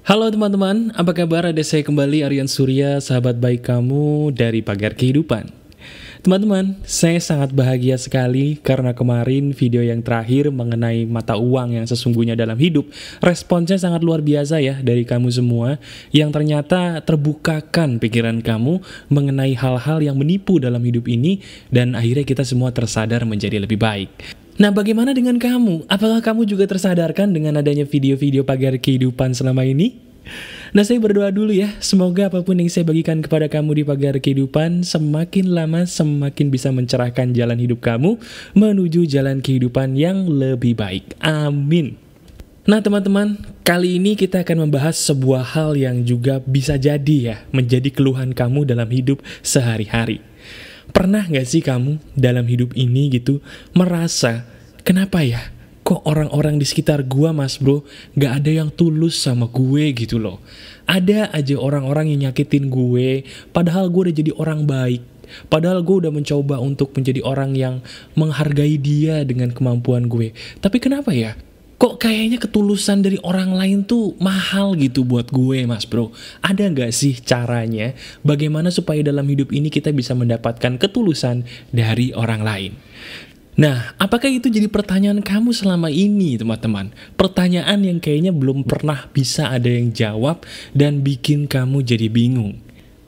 Halo teman-teman, apa kabar? Ada saya kembali Aryan Surya, sahabat baik kamu dari Pagar Kehidupan. Teman-teman, saya sangat bahagia sekali karena kemarin video yang terakhir mengenai mata uang yang sesungguhnya dalam hidup, responsnya sangat luar biasa ya dari kamu semua yang ternyata terbukakan pikiran kamu mengenai hal-hal yang menipu dalam hidup ini dan akhirnya kita semua tersadar menjadi lebih baik. Nah, bagaimana dengan kamu? Apakah kamu juga tersadarkan dengan adanya video-video Pagar Kehidupan selama ini? Nah, saya berdoa dulu ya, semoga apapun yang saya bagikan kepada kamu di Pagar Kehidupan semakin lama semakin bisa mencerahkan jalan hidup kamu menuju jalan kehidupan yang lebih baik. Amin. Nah teman-teman, kali ini kita akan membahas sebuah hal yang juga bisa jadi ya menjadi keluhan kamu dalam hidup sehari-hari. Pernah gak sih kamu dalam hidup ini gitu merasa, kenapa ya? Kok orang-orang di sekitar gua mas bro gak ada yang tulus sama gue gitu loh. Ada aja orang-orang yang nyakitin gue, padahal gue udah jadi orang baik. Padahal gue udah mencoba untuk menjadi orang yang menghargai dia dengan kemampuan gue. Tapi kenapa ya? Kok kayaknya ketulusan dari orang lain tuh mahal gitu buat gue mas bro. Ada gak sih caranya bagaimana supaya dalam hidup ini kita bisa mendapatkan ketulusan dari orang lain? Nah, apakah itu jadi pertanyaan kamu selama ini teman-teman? Pertanyaan yang kayaknya belum pernah bisa ada yang jawab dan bikin kamu jadi bingung.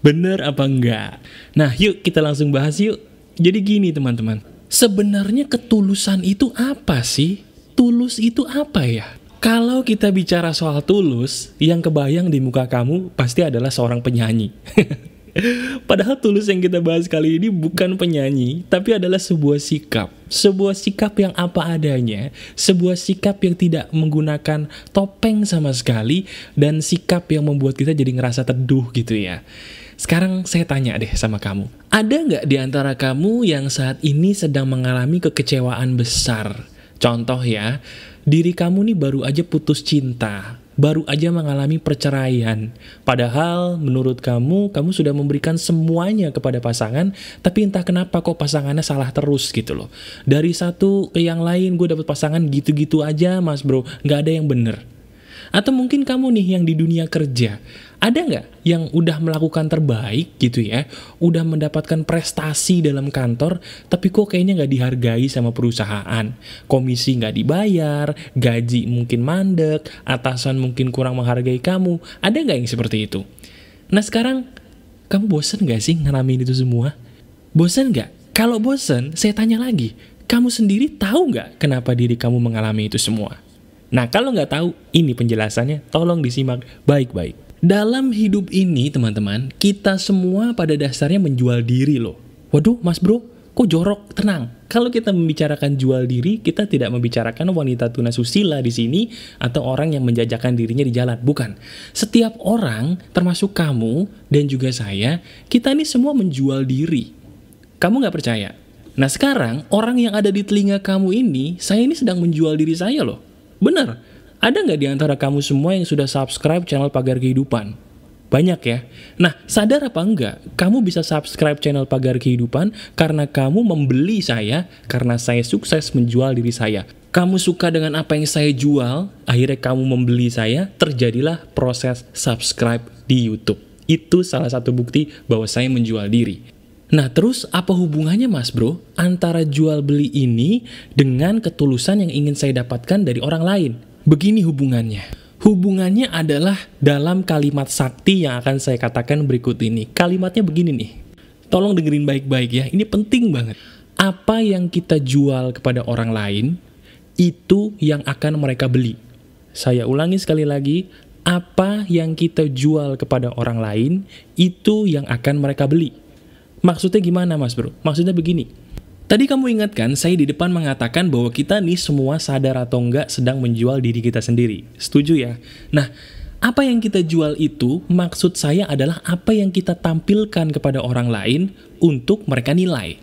Bener apa enggak? Nah yuk kita langsung bahas yuk. Jadi gini teman-teman, sebenarnya ketulusan itu apa sih? Tulus itu apa ya? Kalau kita bicara soal tulus, yang kebayang di muka kamu pasti adalah seorang penyanyi. Padahal tulus yang kita bahas kali ini bukan penyanyi, tapi adalah sebuah sikap. Sebuah sikap yang apa adanya, sebuah sikap yang tidak menggunakan topeng sama sekali, dan sikap yang membuat kita jadi ngerasa teduh gitu ya. Sekarang saya tanya deh sama kamu, ada nggak di antara kamu yang saat ini sedang mengalami kekecewaan besar? Contoh ya, diri kamu nih baru aja putus cinta, baru aja mengalami perceraian. Padahal menurut kamu sudah memberikan semuanya kepada pasangan, tapi entah kenapa kok pasangannya salah terus gitu loh. Dari satu ke yang lain gue dapet pasangan gitu-gitu aja mas bro, gak ada yang bener. Atau mungkin kamu nih yang di dunia kerja, ada nggak yang udah melakukan terbaik gitu ya, udah mendapatkan prestasi dalam kantor, tapi kok kayaknya nggak dihargai sama perusahaan, komisi nggak dibayar, gaji mungkin mandek, atasan mungkin kurang menghargai kamu, ada nggak yang seperti itu? Nah sekarang, kamu bosen nggak sih ngalamin itu semua? Bosen nggak? Kalau bosen, saya tanya lagi, kamu sendiri tahu nggak kenapa diri kamu mengalami itu semua? Nah kalau nggak tahu, ini penjelasannya, tolong disimak baik-baik. Dalam hidup ini teman-teman, kita semua pada dasarnya menjual diri loh. Waduh mas bro, kok jorok? Tenang, kalau kita membicarakan jual diri, kita tidak membicarakan wanita tunasusila di sini atau orang yang menjajakan dirinya di jalan. Bukan. Setiap orang, termasuk kamu dan juga saya, kita ini semua menjual diri. Kamu nggak percaya? Nah sekarang, orang yang ada di telinga kamu ini, saya ini sedang menjual diri saya loh. Bener, ada nggak di antara kamu semua yang sudah subscribe channel Pagar Kehidupan? Banyak ya? Nah, sadar apa enggak, kamu bisa subscribe channel Pagar Kehidupan karena kamu membeli saya, karena saya sukses menjual diri saya. Kamu suka dengan apa yang saya jual, akhirnya kamu membeli saya, terjadilah proses subscribe di YouTube. Itu salah satu bukti bahwa saya menjual diri. Nah terus apa hubungannya mas bro antara jual beli ini dengan ketulusan yang ingin saya dapatkan dari orang lain? Begini hubungannya. Hubungannya adalah dalam kalimat sakti yang akan saya katakan berikut ini. Kalimatnya begini nih. Tolong dengerin baik-baik ya, ini penting banget. Apa yang kita jual kepada orang lain, itu yang akan mereka beli. Saya ulangi sekali lagi, apa yang kita jual kepada orang lain, itu yang akan mereka beli. Maksudnya gimana mas bro? Maksudnya begini. Tadi kamu ingatkan saya di depan mengatakan bahwa kita nih semua sadar atau enggak sedang menjual diri kita sendiri. Setuju ya? Nah, apa yang kita jual itu maksud saya adalah apa yang kita tampilkan kepada orang lain untuk mereka nilai,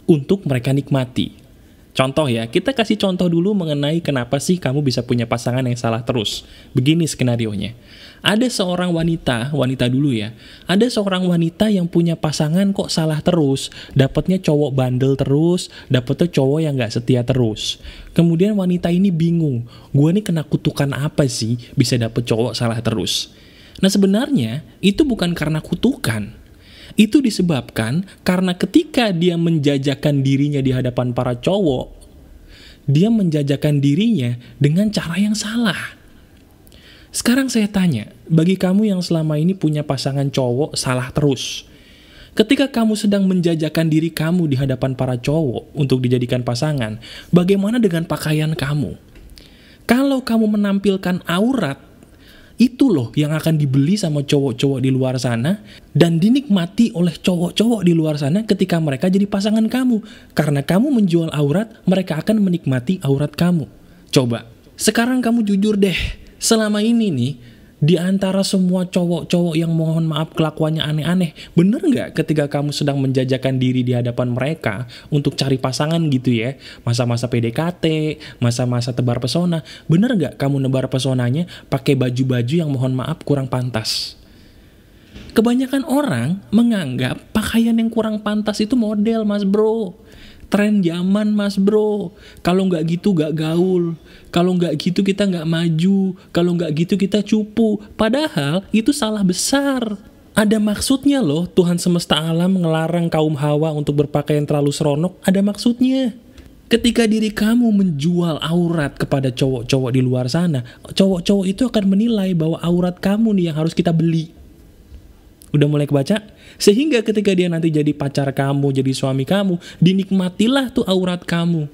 untuk mereka nikmati. Contoh ya, kita kasih contoh dulu mengenai kenapa sih kamu bisa punya pasangan yang salah terus. Begini skenarionya. Ada seorang wanita dulu ya. Ada seorang wanita yang punya pasangan kok salah terus. Dapatnya cowok bandel terus, dapatnya cowok yang gak setia terus. Kemudian wanita ini bingung, gue nih kena kutukan apa sih bisa dapet cowok salah terus. Nah sebenarnya itu bukan karena kutukan. Itu disebabkan karena ketika dia menjajakan dirinya di hadapan para cowok, dia menjajakan dirinya dengan cara yang salah. Sekarang saya tanya, bagi kamu yang selama ini punya pasangan cowok salah terus, ketika kamu sedang menjajakan diri kamu di hadapan para cowok untuk dijadikan pasangan, bagaimana dengan pakaian kamu? Kalau kamu menampilkan aurat, itu loh yang akan dibeli sama cowok-cowok di luar sana dan dinikmati oleh cowok-cowok di luar sana ketika mereka jadi pasangan kamu. Karena kamu menjual aurat, mereka akan menikmati aurat kamu. Coba, sekarang kamu jujur deh, selama ini nih, di antara semua cowok-cowok yang mohon maaf kelakuannya aneh-aneh, bener nggak ketika kamu sedang menjajakan diri di hadapan mereka untuk cari pasangan gitu ya, masa-masa PDKT, masa-masa tebar pesona, bener nggak kamu nebar pesonanya pakai baju-baju yang mohon maaf kurang pantas? Kebanyakan orang menganggap pakaian yang kurang pantas itu model, mas bro. Tren zaman, mas bro. Kalau nggak gitu nggak gaul. Kalau nggak gitu kita nggak maju. Kalau nggak gitu kita cupu. Padahal itu salah besar. Ada maksudnya loh Tuhan semesta alam ngelarang kaum Hawa untuk berpakaian terlalu seronok. Ada maksudnya. Ketika diri kamu menjual aurat kepada cowok-cowok di luar sana, cowok-cowok itu akan menilai bahwa aurat kamu nih yang harus kita beli. Udah mulai kebaca? Sehingga ketika dia nanti jadi pacar kamu, jadi suami kamu, dinikmatilah tuh aurat kamu.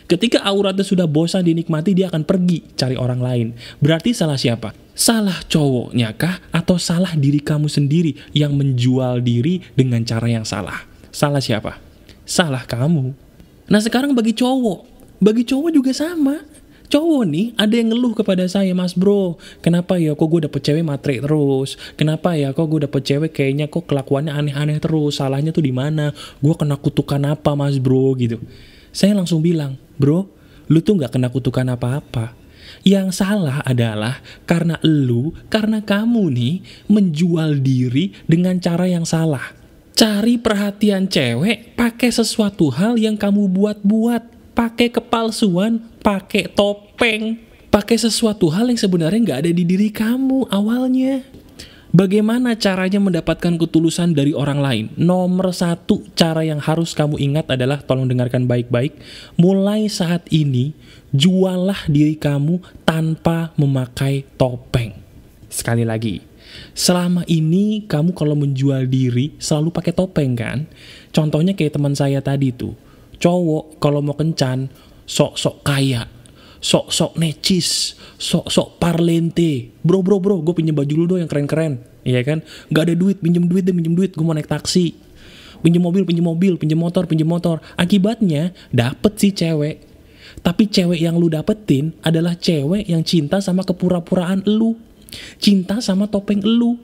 Ketika auratnya sudah bosan dinikmati, dia akan pergi cari orang lain. Berarti salah siapa? Salah cowoknya kah? Atau salah diri kamu sendiri yang menjual diri dengan cara yang salah? Salah siapa? Salah kamu. Nah sekarang bagi cowok juga sama. Cowok nih ada yang ngeluh kepada saya, mas bro, kenapa ya kok gue dapet cewek matre terus, kenapa ya kok gue dapet cewek kayaknya kok kelakuannya aneh-aneh terus, salahnya tuh di mana, gue kena kutukan apa mas bro gitu. Saya langsung bilang, bro, lu tuh gak kena kutukan apa-apa. Yang salah adalah karena kamu nih menjual diri dengan cara yang salah. Cari perhatian cewek pakai sesuatu hal yang kamu buat-buat. Pakai kepalsuan, pakai topeng, pakai sesuatu hal yang sebenarnya nggak ada di diri kamu awalnya. Bagaimana caranya mendapatkan ketulusan dari orang lain? Nomor satu cara yang harus kamu ingat adalah, tolong dengarkan baik-baik, mulai saat ini, jualah diri kamu tanpa memakai topeng. Sekali lagi, selama ini kamu kalau menjual diri selalu pakai topeng kan? Contohnya kayak teman saya tadi tuh. Cowok kalau mau kencan, sok-sok kaya, sok-sok necis, sok-sok parlente. Bro, gue pinjem baju lu dong yang keren-keren. Iya kan? Gak ada duit, pinjem duit, gue mau naik taksi. Pinjem mobil, pinjem motor. Akibatnya, dapet sih cewek. Tapi cewek yang lu dapetin adalah cewek yang cinta sama kepura-puraan lu. Cinta sama topeng lu.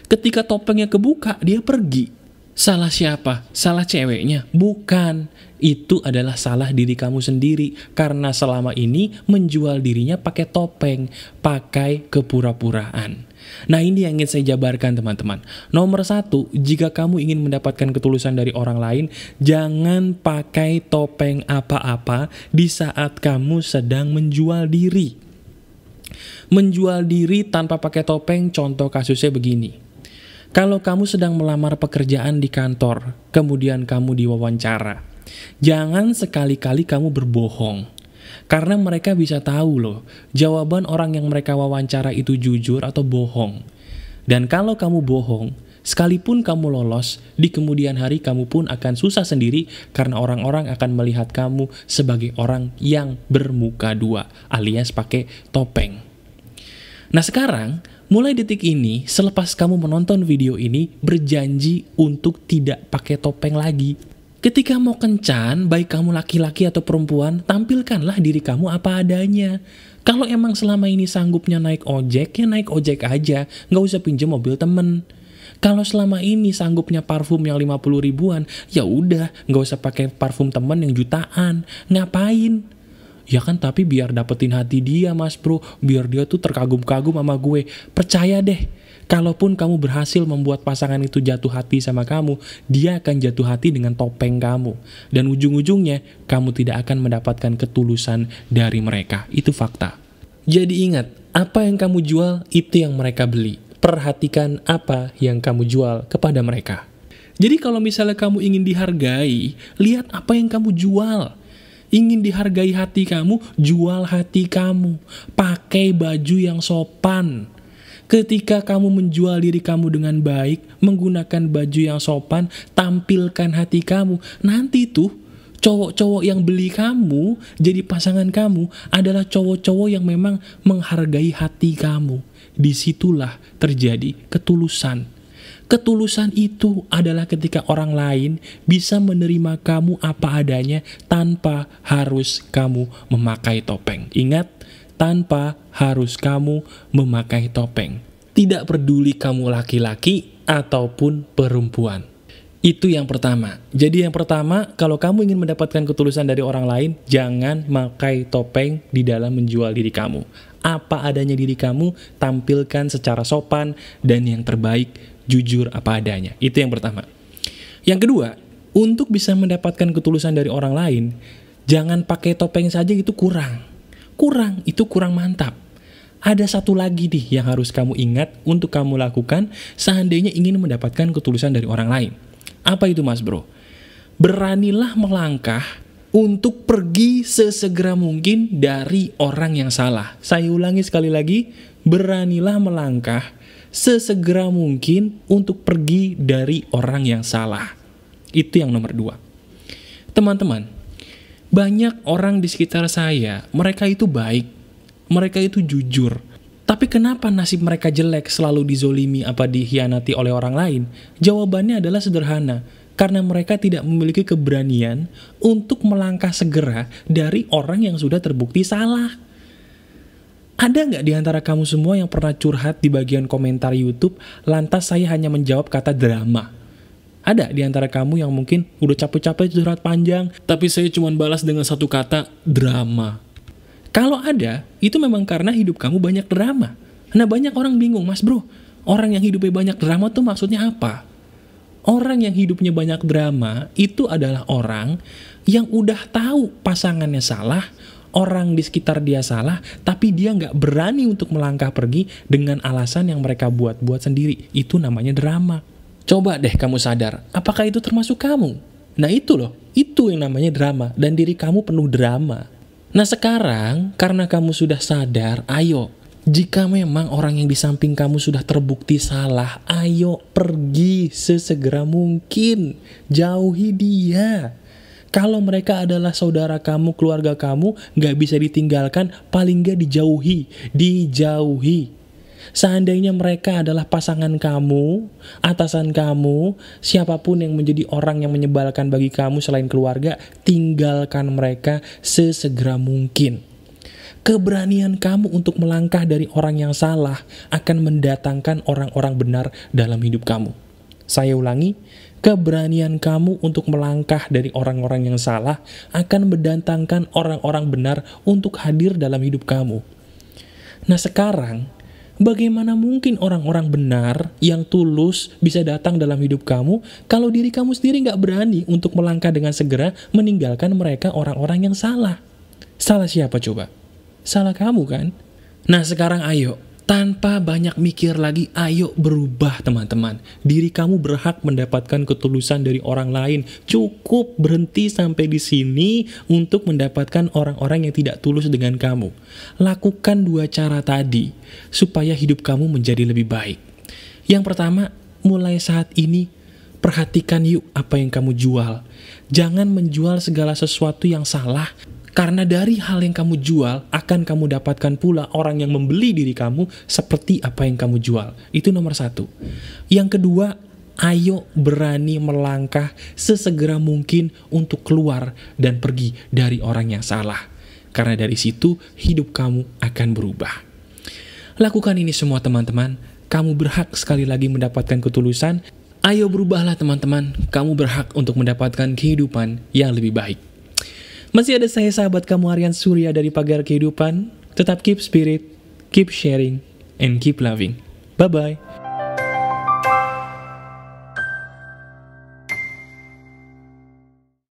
Ketika topengnya kebuka, dia pergi. Salah siapa? Salah ceweknya? Bukan. Itu adalah salah diri kamu sendiri. Karena selama ini menjual dirinya pakai topeng, pakai kepura-puraan. Nah ini yang ingin saya jabarkan teman-teman. Nomor satu, jika kamu ingin mendapatkan ketulusan dari orang lain, jangan pakai topeng apa-apa di saat kamu sedang menjual diri. Menjual diri tanpa pakai topeng, contoh kasusnya begini. Kalau kamu sedang melamar pekerjaan di kantor, kemudian kamu diwawancara, jangan sekali-kali kamu berbohong. Karena mereka bisa tahu loh, jawaban orang yang mereka wawancara itu jujur atau bohong. Dan kalau kamu bohong, sekalipun kamu lolos, di kemudian hari kamu pun akan susah sendiri karena orang-orang akan melihat kamu sebagai orang yang bermuka dua, alias pakai topeng. Nah sekarang, mulai detik ini, selepas kamu menonton video ini, berjanji untuk tidak pakai topeng lagi. Ketika mau kencan, baik kamu laki-laki atau perempuan, tampilkanlah diri kamu apa adanya. Kalau emang selama ini sanggupnya naik ojek, ya naik ojek aja, nggak usah pinjam mobil temen. Kalau selama ini sanggupnya parfum yang 50 ribuan, ya udah, nggak usah pakai parfum temen yang jutaan. Ngapain? Ya kan, tapi biar dapetin hati dia, Mas Bro. Biar dia tuh terkagum-kagum sama gue. Percaya deh, kalaupun kamu berhasil membuat pasangan itu jatuh hati sama kamu, dia akan jatuh hati dengan topeng kamu. Dan ujung-ujungnya, kamu tidak akan mendapatkan ketulusan dari mereka. Itu fakta. Jadi ingat, apa yang kamu jual, itu yang mereka beli. Perhatikan apa yang kamu jual kepada mereka. Jadi kalau misalnya kamu ingin dihargai, lihat apa yang kamu jual. Ingin dihargai hati kamu, jual hati kamu. Pakai baju yang sopan. Ketika kamu menjual diri kamu dengan baik, menggunakan baju yang sopan, tampilkan hati kamu. Nanti tuh, cowok-cowok yang beli kamu jadi pasangan kamu adalah cowok-cowok yang memang menghargai hati kamu. Disitulah terjadi ketulusan. Ketulusan itu adalah ketika orang lain bisa menerima kamu apa adanya tanpa harus kamu memakai topeng. Ingat, tanpa harus kamu memakai topeng. Tidak peduli kamu laki-laki ataupun perempuan. Itu yang pertama. Jadi yang pertama, kalau kamu ingin mendapatkan ketulusan dari orang lain, jangan pakai topeng di dalam menjual diri kamu. Apa adanya diri kamu, tampilkan secara sopan, dan yang terbaik, jujur apa adanya. Itu yang pertama. Yang kedua, untuk bisa mendapatkan ketulusan dari orang lain, jangan pakai topeng saja, itu kurang. Itu kurang mantap. Ada satu lagi nih yang harus kamu ingat untuk kamu lakukan seandainya ingin mendapatkan ketulusan dari orang lain. Apa itu, Mas Bro? Beranilah melangkah untuk pergi sesegera mungkin dari orang yang salah. Saya ulangi sekali lagi, beranilah melangkah sesegera mungkin untuk pergi dari orang yang salah. Itu yang nomor 2. Teman-teman, banyak orang di sekitar saya, mereka itu baik, mereka itu jujur. Tapi kenapa nasib mereka jelek, selalu dizolimi apa dikhianati oleh orang lain? Jawabannya adalah sederhana. Karena mereka tidak memiliki keberanian untuk melangkah segera dari orang yang sudah terbukti salah. Ada nggak di antara kamu semua yang pernah curhat di bagian komentar YouTube, lantas saya hanya menjawab kata drama? Ada di antara kamu yang mungkin udah capek-capek curhat panjang, tapi saya cuma balas dengan satu kata, drama. Kalau ada, itu memang karena hidup kamu banyak drama. Nah, banyak orang bingung, Mas Bro, orang yang hidupnya banyak drama tuh maksudnya apa? Orang yang hidupnya banyak drama itu adalah orang yang udah tahu pasangannya salah, orang di sekitar dia salah, tapi dia nggak berani untuk melangkah pergi dengan alasan yang mereka buat-buat sendiri. Itu namanya drama. Coba deh kamu sadar, apakah itu termasuk kamu? Nah itu loh, itu yang namanya drama, dan diri kamu penuh drama. Nah sekarang, karena kamu sudah sadar, ayo, jika memang orang yang di samping kamu sudah terbukti salah, ayo pergi sesegera mungkin, jauhi dia. Kalau mereka adalah saudara kamu, keluarga kamu, gak bisa ditinggalkan, paling gak dijauhi. Seandainya mereka adalah pasangan kamu, atasan kamu, siapapun yang menjadi orang yang menyebalkan bagi kamu selain keluarga, tinggalkan mereka sesegera mungkin. Keberanian kamu untuk melangkah dari orang yang salah akan mendatangkan orang-orang benar dalam hidup kamu. Saya ulangi, keberanian kamu untuk melangkah dari orang-orang yang salah akan mendatangkan orang-orang benar untuk hadir dalam hidup kamu. Nah sekarang, bagaimana mungkin orang-orang benar yang tulus bisa datang dalam hidup kamu kalau diri kamu sendiri nggak berani untuk melangkah dengan segera meninggalkan mereka orang-orang yang salah? Salah siapa coba? Salah kamu kan? Nah sekarang ayo, tanpa banyak mikir lagi, ayo berubah teman-teman. Diri kamu berhak mendapatkan ketulusan dari orang lain. Cukup berhenti sampai di sini untuk mendapatkan orang-orang yang tidak tulus dengan kamu. Lakukan 2 cara tadi, supaya hidup kamu menjadi lebih baik. Yang pertama, mulai saat ini, perhatikan yuk apa yang kamu jual. Jangan menjual segala sesuatu yang salah, karena dari hal yang kamu jual, akan kamu dapatkan pula orang yang membeli diri kamu seperti apa yang kamu jual. Itu nomor 1. Yang kedua, ayo berani melangkah sesegera mungkin untuk keluar dan pergi dari orang yang salah. Karena dari situ, hidup kamu akan berubah. Lakukan ini semua teman-teman, kamu berhak sekali lagi mendapatkan ketulusan. Ayo berubahlah teman-teman, kamu berhak untuk mendapatkan kehidupan yang lebih baik. Masih ada saya sahabat kamu Aryan Surya dari Pagar Kehidupan. Tetap keep spirit, keep sharing, and keep loving. Bye-bye.